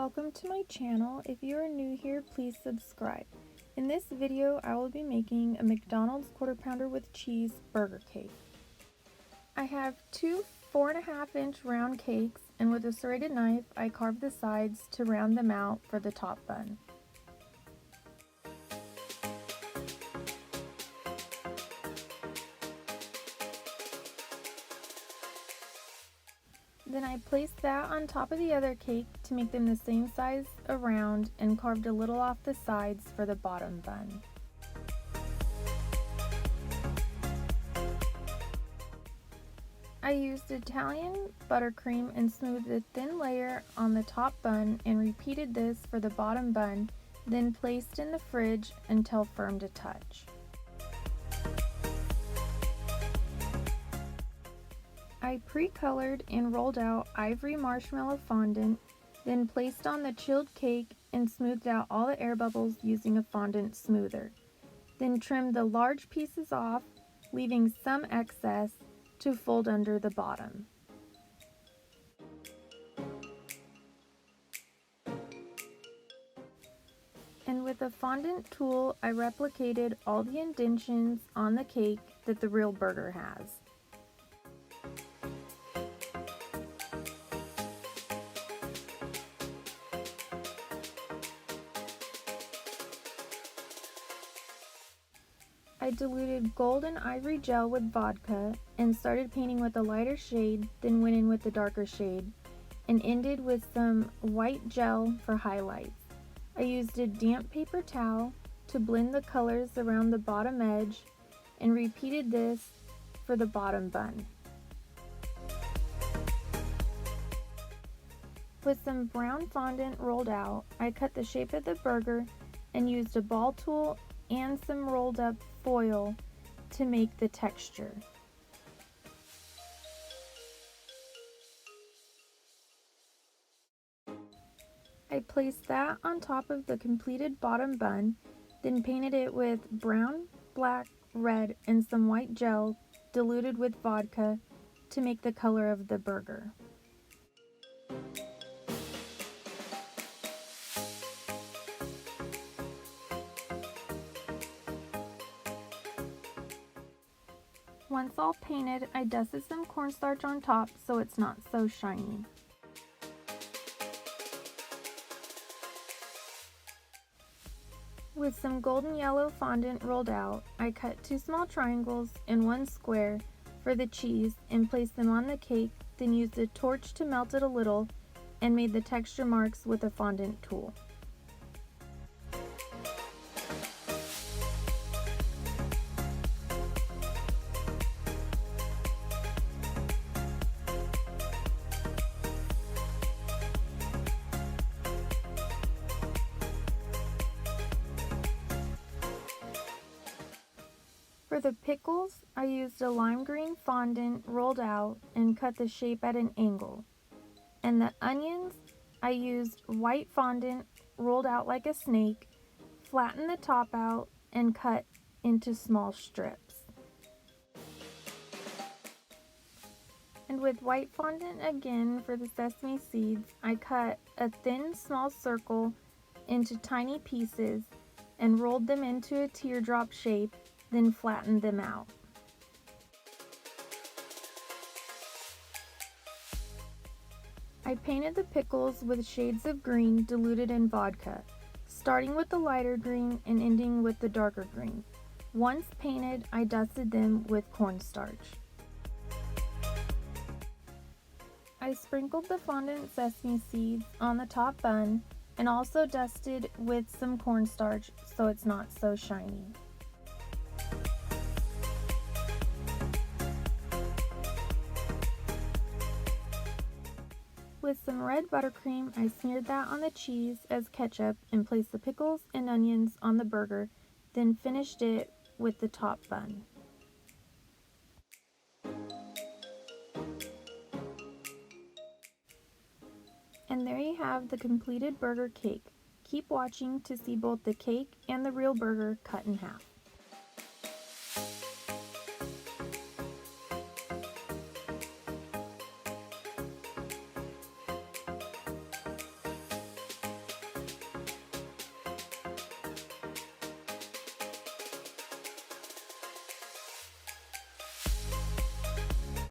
welcome to my channel. If you are new here, please subscribe. In this video, I will be making a McDonald's quarter pounder with cheese burger cake. I have two 4.5-inch round cakes, and with a serrated knife, I carved the sides to round them out for the top bun. Then I placed that on top of the other cake to make them the same size around and carved a little off the sides for the bottom bun. I used Italian buttercream and smoothed a thin layer on the top bun and repeated this for the bottom bun, then placed in the fridge until firm to touch. I pre-colored and rolled out ivory marshmallow fondant, then placed on the chilled cake and smoothed out all the air bubbles using a fondant smoother. Then trimmed the large pieces off, leaving some excess to fold under the bottom. And with a fondant tool, I replicated all the indentions on the cake that the real burger has. I diluted gold and ivory gel with vodka and started painting with a lighter shade, then went in with the darker shade, and ended with some white gel for highlights. I used a damp paper towel to blend the colors around the bottom edge and repeated this for the bottom bun. With some brown fondant rolled out, I cut the shape of the burger and used a ball tool and some rolled up foil to make the texture. I placed that on top of the completed bottom bun, then painted it with brown, black, red, and some white gel diluted with vodka to make the color of the burger. Once all painted, I dusted some cornstarch on top so it's not so shiny. With some golden yellow fondant rolled out, I cut 2 small triangles and 1 square for the cheese and placed them on the cake, then used a torch to melt it a little and made the texture marks with a fondant tool. For the pickles, I used a lime green fondant rolled out and cut the shape at an angle. And the onions, I used white fondant rolled out like a snake, flattened the top out, and cut into small strips. And with white fondant again for the sesame seeds, I cut a thin small circle into tiny pieces and rolled them into a teardrop shape, then flattened them out. I painted the pickles with shades of green diluted in vodka, starting with the lighter green and ending with the darker green. Once painted, I dusted them with cornstarch. I sprinkled the fondant sesame seeds on the top bun and also dusted with some cornstarch so it's not so shiny. With some red buttercream, I smeared that on the cheese as ketchup and placed the pickles and onions on the burger, then finished it with the top bun. And there you have the completed burger cake. Keep watching to see both the cake and the real burger cut in half.